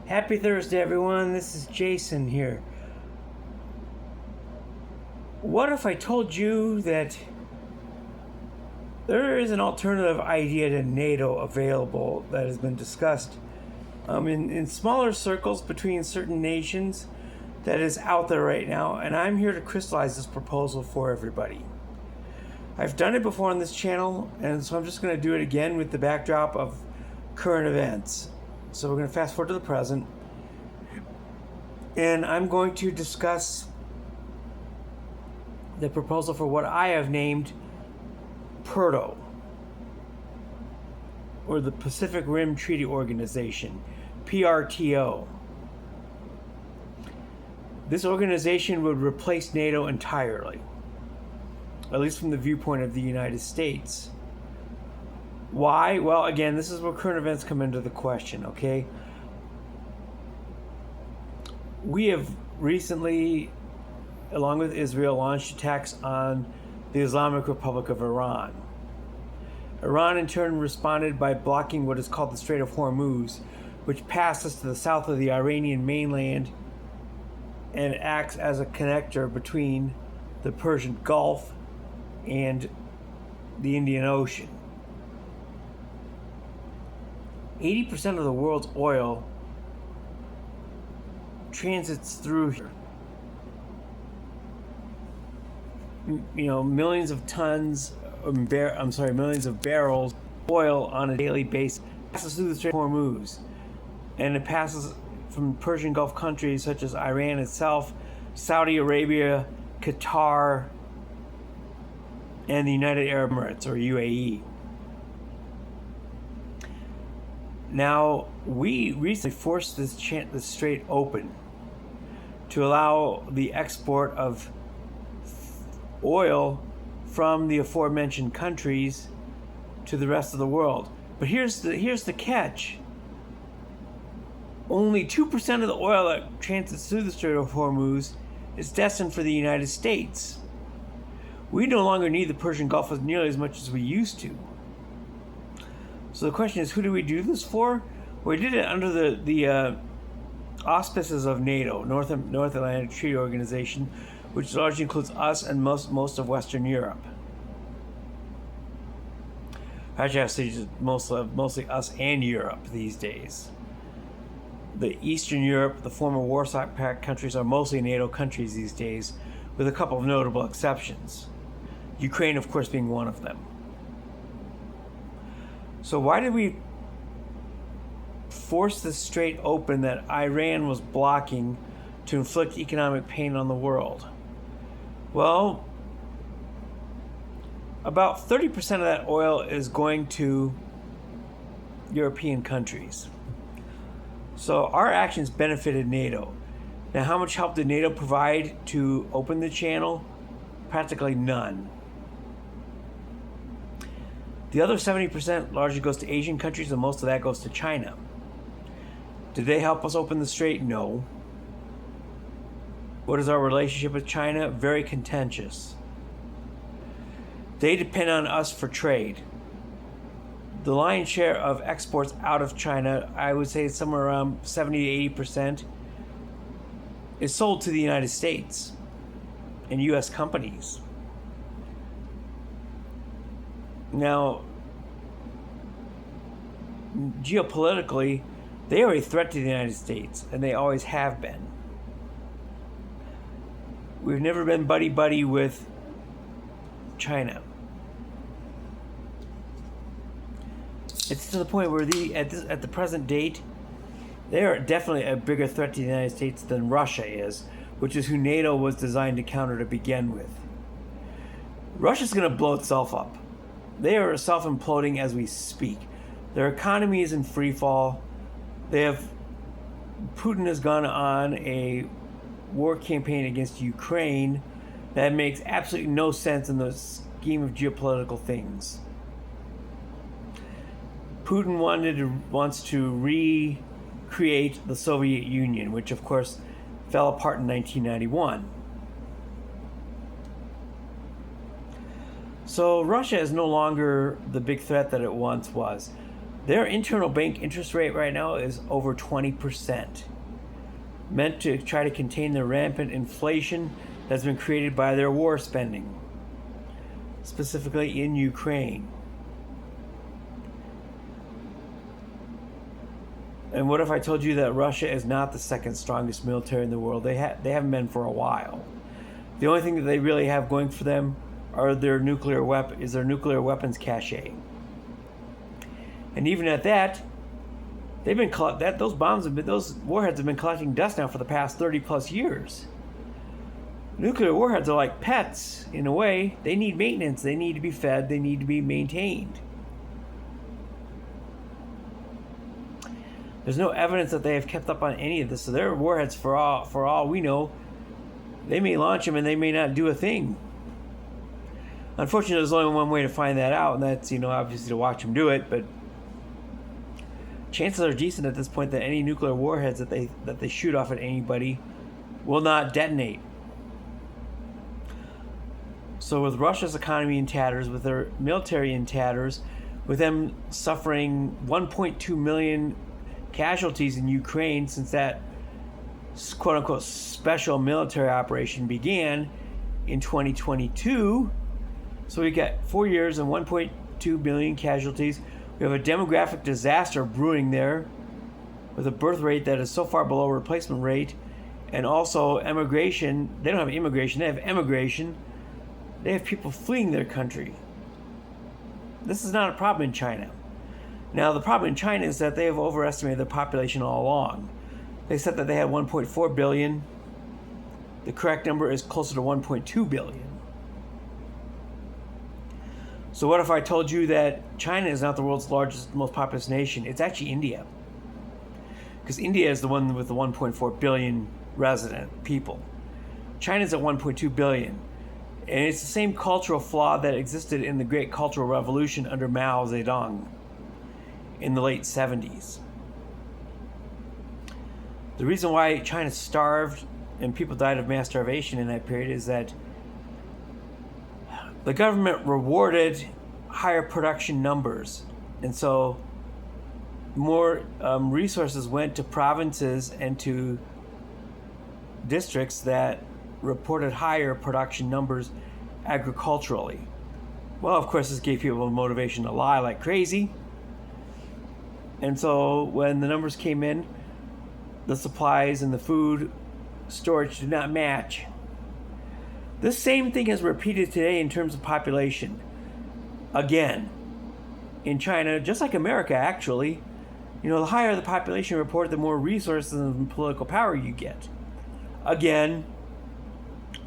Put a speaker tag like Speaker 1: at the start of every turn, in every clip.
Speaker 1: Happy Thursday, everyone. This is Jason here. What if I told you that there is an alternative idea to NATO available that has been discussed in smaller circles between certain nations that is out there right now, and I'm here to crystallize this proposal for everybody. I've done it before on this channel, and so I'm just going to do it again with the backdrop of current events. So we're going to fast forward to the present, and I'm going to discuss the proposal for what I have named PRTO, or the Pacific Rim Treaty Organization, PRTO. This organization would replace NATO entirely, at least from the viewpoint of the United States. Why? Well, again, this is where current events come into the question, okay? We have recently, along with Israel, launched attacks on the Islamic Republic of Iran. Iran, in turn, responded by blocking what is called the Strait of Hormuz, which passes to the south of the Iranian mainland and acts as a connector between the Persian Gulf and the Indian Ocean. 80% of the world's oil transits through here. Millions of barrels of oil on a daily basis passes through the Strait of Hormuz, and it passes from Persian Gulf countries such as Iran itself, Saudi Arabia, Qatar, and the United Arab Emirates, or UAE. Now, we recently forced this strait open to allow the export of oil from the aforementioned countries to the rest of the world. But here's the catch. Only 2% of the oil that transits through the Strait of Hormuz is destined for the United States. We no longer need the Persian Gulf as nearly as much as we used to. So the question is, who do we do this for? We did it under the auspices of NATO, North Atlantic Treaty Organization, which largely includes us and most of Western Europe. Actually, I say just mostly us and Europe these days. The Eastern Europe, the former Warsaw Pact countries, are mostly NATO countries these days, with a couple of notable exceptions. Ukraine, of course, being one of them. So why did we force the strait open that Iran was blocking to inflict economic pain on the world? Well, about 30% of that oil is going to European countries. So our actions benefited NATO. Now, how much help did NATO provide to open the channel? Practically none. The other 70% largely goes to Asian countries, and most of that goes to China. Did they help us open the strait? No. What is our relationship with China? Very contentious. They depend on us for trade. The lion's share of exports out of China, I would say somewhere around 70 to 80%, is sold to the United States and U.S. companies. Now, geopolitically, they are a threat to the United States, and they always have been. We've never been buddy-buddy with China. It's to the point where at the present date, they are definitely a bigger threat to the United States than Russia is, which is who NATO was designed to counter to begin with. Russia's going to blow itself up. They are self-imploding as we speak. Their economy is in free fall. Putin has gone on a war campaign against Ukraine that makes absolutely no sense in the scheme of geopolitical things. Putin wants to recreate the Soviet Union, which of course fell apart in 1991. So Russia is no longer the big threat that it once was. Their internal bank interest rate right now is over 20%, meant to try to contain the rampant inflation that's been created by their war spending, specifically in Ukraine. And what if I told you that Russia is not the second strongest military in the world? They haven't been for a while. The only thing that they really have going for them are their nuclear weapons cache. And even at that, those warheads have been collecting dust now for the past 30 plus years. Nuclear warheads are like pets in a way. They need maintenance. They need to be fed. They need to be maintained. There's no evidence that they have kept up on any of this. So their warheads, for all we know, they may launch them and they may not do a thing. Unfortunately, there's only one way to find that out, and that's, obviously to watch them do it. But chances are decent at this point that any nuclear warheads that they shoot off at anybody will not detonate. So with Russia's economy in tatters, with their military in tatters, with them suffering 1.2 million casualties in Ukraine since that quote-unquote special military operation began in 2022. So we got 4 years and 1.2 million casualties. We have a demographic disaster brewing there with a birth rate that is so far below replacement rate, and also emigration. They don't have immigration, they have emigration. They have people fleeing their country. This is not a problem in China. Now, the problem in China is that they have overestimated their population all along. They said that they had 1.4 billion. The correct number is closer to 1.2 billion. So what if I told you that China is not the world's largest, most populous nation? It's actually India. Because India is the one with the 1.4 billion resident people. China's at 1.2 billion. And it's the same cultural flaw that existed in the Great Cultural Revolution under Mao Zedong in the late 70s. The reason why China starved and people died of mass starvation in that period is that the government rewarded higher production numbers. And so more resources went to provinces and to districts that reported higher production numbers agriculturally. Well, of course, this gave people motivation to lie like crazy. And so when the numbers came in, the supplies and the food storage did not match. This same thing is repeated today in terms of population. Again, in China, just like America actually, the higher the population report, the more resources and political power you get. Again,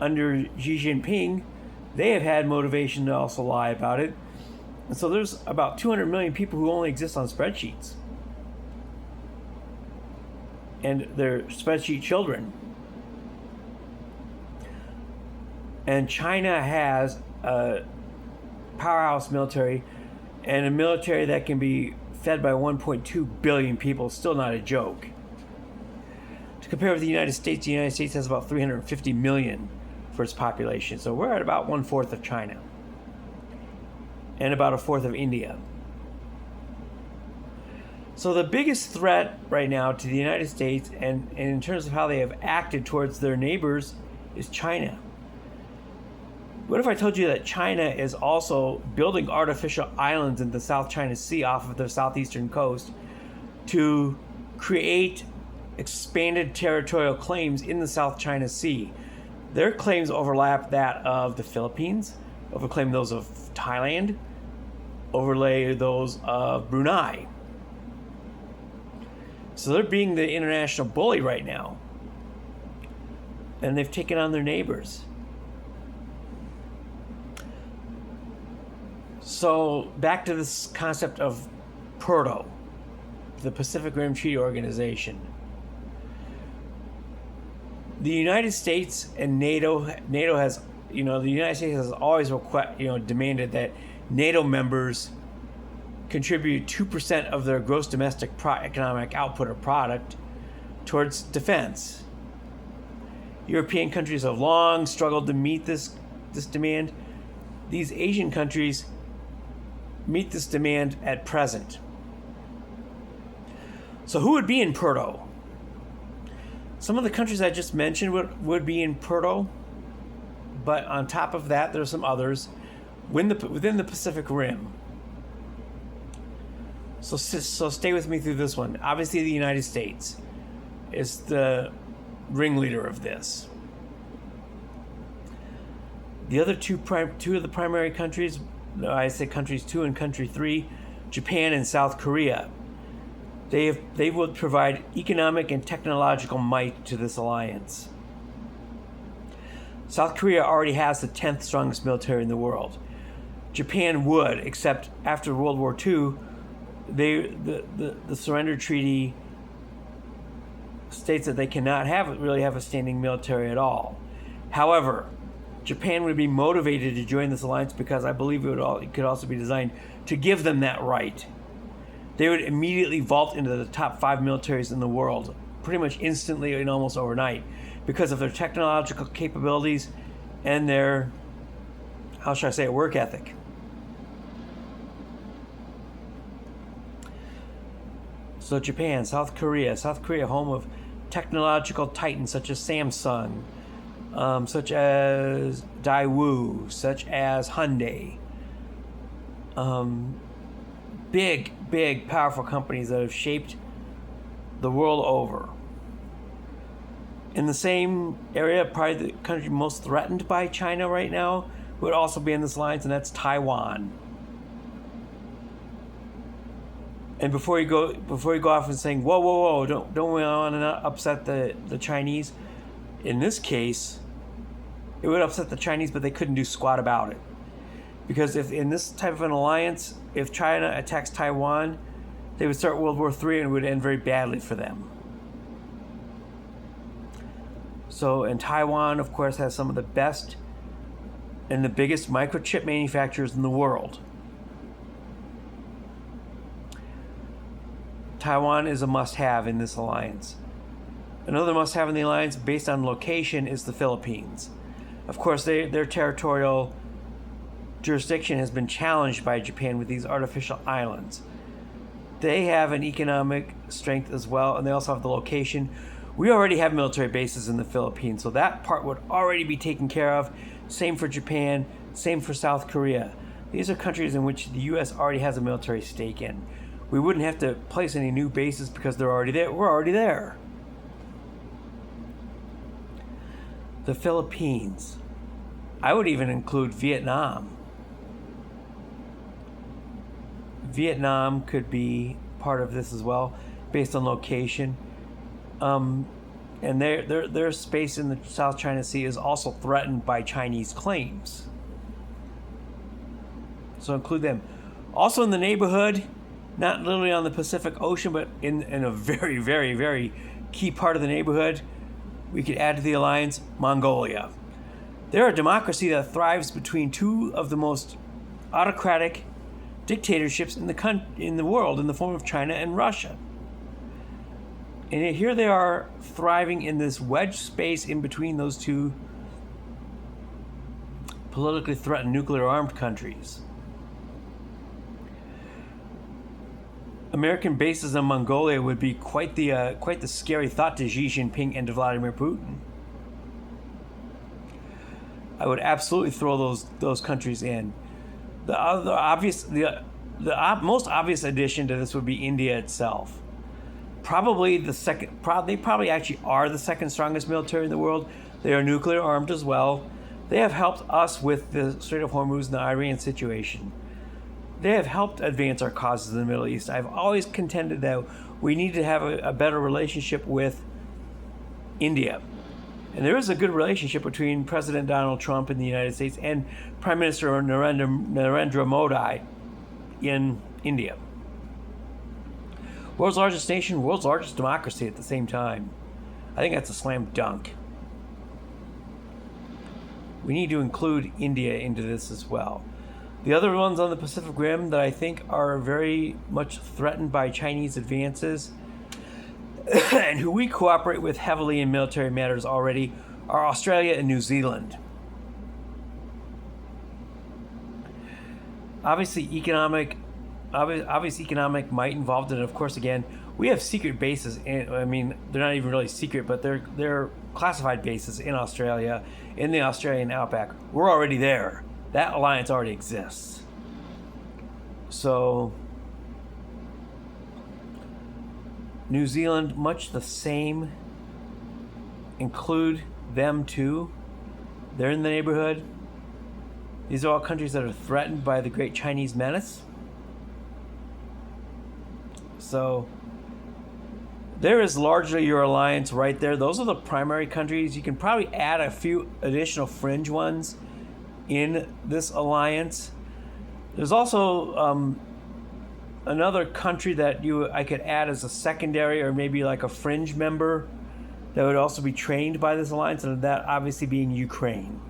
Speaker 1: under Xi Jinping, they have had motivation to also lie about it. And so there's about 200 million people who only exist on spreadsheets. And they're spreadsheet children. And China has a powerhouse military, and a military that can be fed by 1.2 billion people. Still not a joke. To compare with the United States has about 350 million for its population. So we're at about 1/4 of China and about 1/4 of India. So the biggest threat right now to the United States, and in terms of how they have acted towards their neighbors, is China. What if I told you that China is also building artificial islands in the South China Sea off of their southeastern coast to create expanded territorial claims in the South China Sea? Their claims overlap that of the Philippines, overclaim those of Thailand, overlay those of Brunei. So they're being the international bully right now. And they've taken on their neighbors. So back to this concept of PRTO, the Pacific Rim Treaty Organization. The United States and NATO has, the United States has always demanded that NATO members contribute 2% of their gross domestic economic output or product towards defense. European countries have long struggled to meet this demand. These Asian countries meet this demand at present. So who would be in PRTO? Some of the countries I just mentioned would be in PRTO, but on top of that, there's some others within the Pacific Rim. So stay with me through this one. Obviously, the United States is the ringleader of this. The other two of the primary countries, I say countries 2 and country 3, Japan and South Korea. They would provide economic and technological might to this alliance. South Korea already has the 10th strongest military in the world. Japan would, except after World War II, the surrender treaty states that they cannot really have a standing military at all. However, Japan would be motivated to join this alliance because I believe it could also be designed to give them that right. They would immediately vault into the top 5 militaries in the world, pretty much instantly and almost overnight, because of their technological capabilities and their, how should I say it, work ethic. So Japan, South Korea, home of technological titans such as Samsung, such as Daewoo, such as Hyundai. Big, powerful companies that have shaped the world over. In the same area, probably the country most threatened by China right now would also be in this alliance, and that's Taiwan. And before you go off and saying, whoa, don't we want to not upset the Chinese? In this case, it would upset the Chinese, but they couldn't do squat about it. Because if in this type of an alliance, if China attacks Taiwan, they would start World War III and it would end very badly for them. So, and Taiwan, of course, has some of the best and the biggest microchip manufacturers in the world. Taiwan is a must-have in this alliance. Another must-have in the alliance, based on location, is the Philippines. Of course, their territorial jurisdiction has been challenged by Japan with these artificial islands. They have an economic strength as well, and they also have the location. We already have military bases in the Philippines, so that part would already be taken care of. Same for Japan, same for South Korea. These are countries in which the U.S. already has a military stake in. We wouldn't have to place any new bases because they're already there. We're already there. The Philippines. I would even include Vietnam. Vietnam could be part of this as well, based on location. And their space in the South China Sea is also threatened by Chinese claims. So include them. Also in the neighborhood, not literally on the Pacific Ocean, but in a very, very, very key part of the neighborhood, we could add to the alliance Mongolia. They're a democracy that thrives between two of the most autocratic dictatorships in the world, in the form of China and Russia. And here they are thriving in this wedge space in between those two politically threatened nuclear armed countries. American bases in Mongolia would be quite the scary thought to Xi Jinping and to Vladimir Putin. I would absolutely throw those countries in. The most obvious addition to this would be India itself. Probably the second. They probably actually are the second strongest military in the world. They are nuclear armed as well. They have helped us with the Strait of Hormuz and the Iran situation. They have helped advance our causes in the Middle East. I've always contended that we need to have a better relationship with India. And there is a good relationship between President Donald Trump in the United States and Prime Minister Narendra Modi in India. World's largest nation, world's largest democracy at the same time. I think that's a slam dunk. We need to include India into this as well. The other ones on the Pacific Rim that I think are very much threatened by Chinese advances and who we cooperate with heavily in military matters already are Australia and New Zealand. Obvious economic might involved in it, of course, again, We have secret bases I mean, they're not even really secret, but they're classified bases in Australia, in the Australian outback. We're already there. That alliance already exists. So New Zealand, much the same. Include them too. They're in the neighborhood. These are all countries that are threatened by the Great Chinese Menace. So there is largely your alliance right there. Those are the primary countries. You can probably add a few additional fringe ones in this alliance. There's also another country that I could add as a secondary or maybe like a fringe member that would also be trained by this alliance, and that obviously being Ukraine.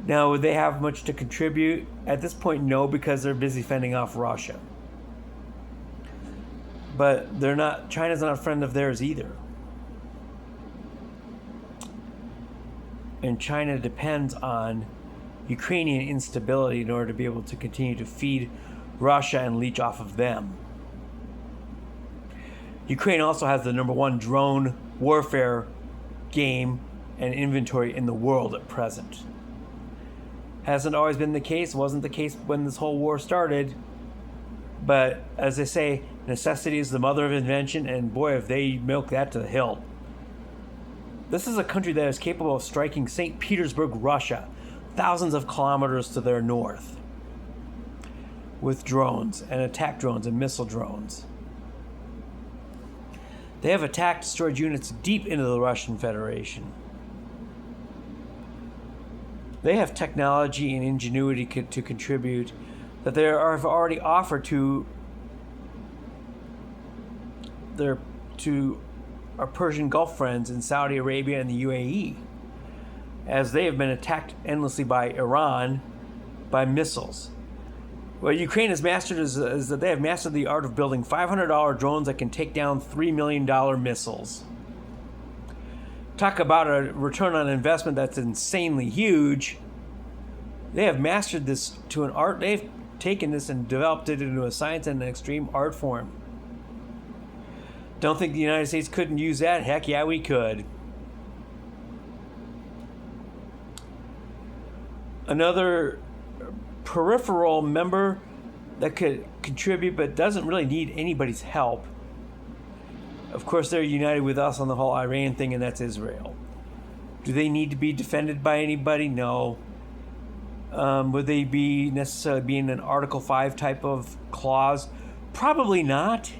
Speaker 1: Now, would they have much to contribute? At this point, no, because they're busy fending off Russia. But China's not a friend of theirs either. And China depends on Ukrainian instability in order to be able to continue to feed Russia and leech off of them. Ukraine also has the #1 drone warfare game and inventory in the world at present. Hasn't always been the case, wasn't the case when this whole war started. But as they say, necessity is the mother of invention, and boy, if they milk that to the hilt. This is a country that is capable of striking St. Petersburg, Russia, thousands of kilometers to their north, with drones and attack drones and missile drones. They have attacked storage units deep into the Russian Federation. They have technology and ingenuity to contribute that they have already offered to our Persian Gulf friends in Saudi Arabia and the UAE, as they have been attacked endlessly by Iran by missiles. What Ukraine has mastered is that they have mastered the art of building $500 drones that can take down $3 million missiles. Talk about a return on investment that's insanely huge. They have mastered this to an art. They've taken this and developed it into a science and an extreme art form. Don't think the United States couldn't use that? Heck yeah, we could. Another peripheral member that could contribute but doesn't really need anybody's help. Of course, they're united with us on the whole Iran thing, and that's Israel. Do they need to be defended by anybody? No. Would they be necessarily be in an Article 5 type of clause? Probably not.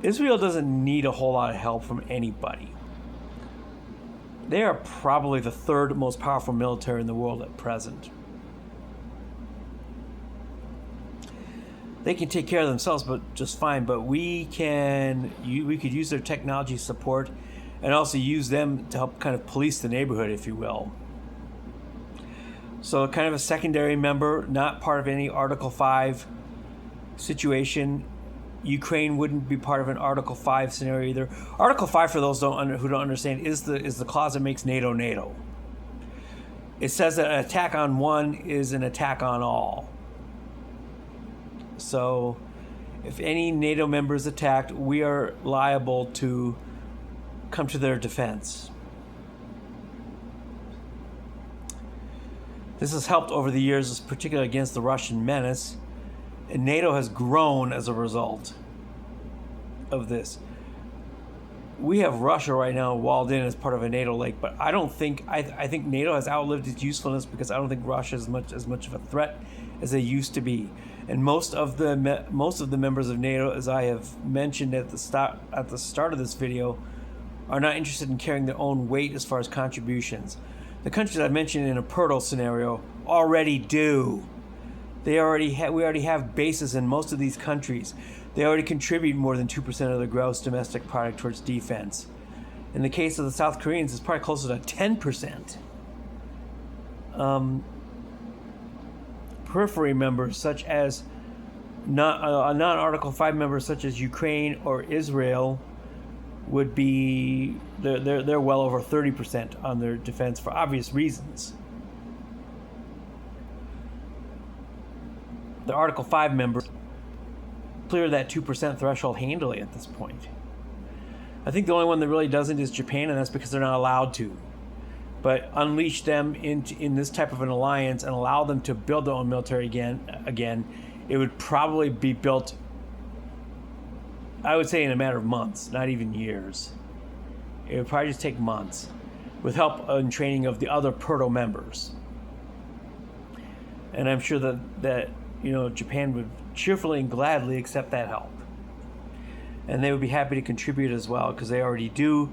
Speaker 1: Israel doesn't need a whole lot of help from anybody. They are probably the third most powerful military in the world at present. They can take care of themselves, but just fine. But we could use their technology support, and also use them to help kind of police the neighborhood, if you will. So, kind of a secondary member, not part of any Article 5 situation. Ukraine wouldn't be part of an Article 5 scenario either. Article 5, for those who don't understand, is the clause that makes NATO NATO. It says that an attack on one is an attack on all. So, if any NATO member is attacked, we are liable to come to their defense. This has helped over the years, particularly against the Russian menace, and NATO has grown as a result of this. We have Russia right now walled in as part of a NATO lake, but I think NATO has outlived its usefulness, because I don't think Russia is as much of a threat as they used to be. And most of the members of NATO, as I have mentioned at the start of this video, are not interested in carrying their own weight as far as contributions. The countries I mentioned in a PRTO scenario already do. We already have bases in most of these countries. They already contribute more than 2% of their gross domestic product towards defense. In the case of the South Koreans, it's probably closer to 10%. Periphery members, such as non-Article 5 members, such as Ukraine or Israel, would be they're well over 30% on their defense for obvious reasons. The Article 5 members clear that 2% threshold handily at this point. I think the only one that really doesn't is Japan, and that's because they're not allowed to. But unleash them in this type of an alliance and allow them to build their own military again, it would probably be built, I would say, in a matter of months, not even years. It would probably just take months, with help and training of the other PRTO members. And I'm sure that Japan would cheerfully and gladly accept that help. And they would be happy to contribute as well, because they already do.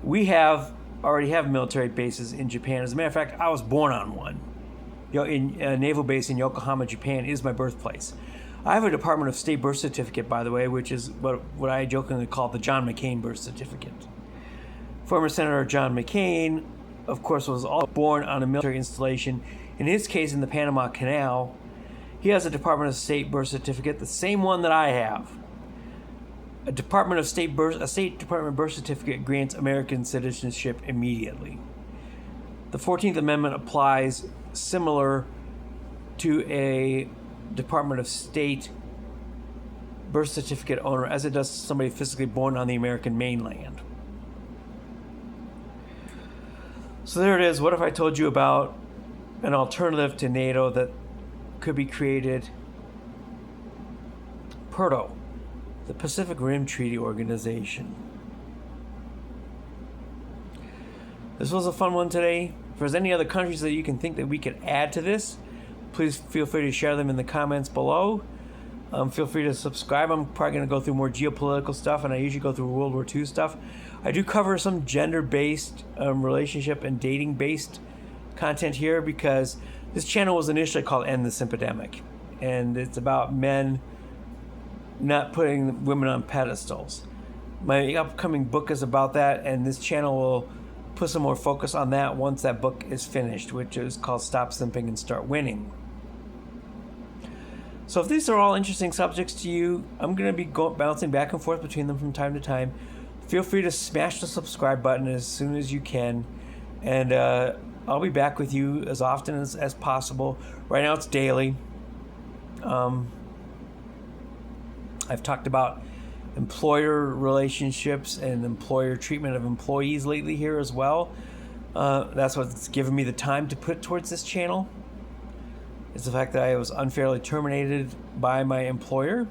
Speaker 1: We already have military bases in Japan. As a matter of fact, I was born on one. In a naval base in Yokohama, Japan is my birthplace. I have a Department of State birth certificate, by the way, which is what I jokingly call the John McCain birth certificate. Former Senator John McCain, of course, was also born on a military installation. In his case, in the Panama Canal, he has a Department of State birth certificate, the same one that I have. A State Department birth certificate grants American citizenship immediately. The 14th Amendment applies similar to a Department of State birth certificate owner as it does to somebody physically born on the American mainland. So there it is. What if I told you about an alternative to NATO that could be created? PRTO, the Pacific Rim Treaty Organization. This was a fun one today. If there's any other countries that you can think that we could add to this, please feel free to share them in the comments below. Feel free to subscribe. I'm probably going to go through more geopolitical stuff, and I usually go through World War II stuff. I do cover some gender-based, relationship and dating-based content here, because this channel was initially called End This Epidemic, and it's about men not putting women on pedestals. My upcoming book is about that, and this channel will put some more focus on that once that book is finished, which is called Stop Simping and Start Winning. So if these are all interesting subjects to you, I'm going to be bouncing back and forth between them from time to time. Feel free to smash the subscribe button as soon as you can, and I'll be back with you as often as possible. Right now it's daily. I've talked about employer relationships and employer treatment of employees lately here as well. That's what's given me the time to put towards this channel. It's the fact that I was unfairly terminated by my employer.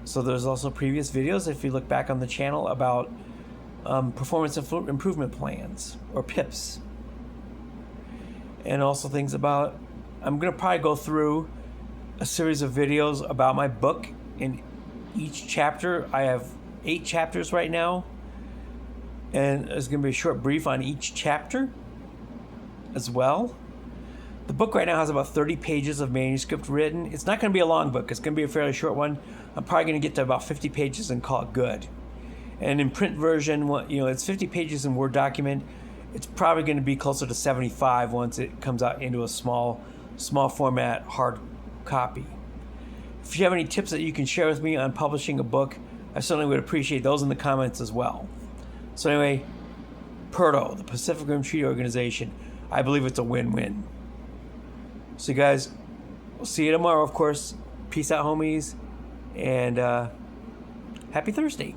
Speaker 1: So there's also previous videos, if you look back on the channel, about performance improvement plans, or PIPs. And also things about, I'm going to probably go through a series of videos about my book. In each chapter, I have 8 chapters right now, and there's going to be a short brief on each chapter as well. The book right now has about 30 pages of manuscript written. It's not going to be a long book. It's going to be a fairly short one. I'm probably going to get to about 50 pages and call it good. And in print version, it's 50 pages in Word document. It's probably going to be closer to 75 once it comes out into a small format hard copy. If you have any tips that you can share with me on publishing a book, I certainly would appreciate those in the comments as well. So anyway, PRTO, the Pacific Rim Treaty Organization, I believe it's a win-win. So you guys, we'll see you tomorrow, of course. Peace out, homies, and happy Thursday.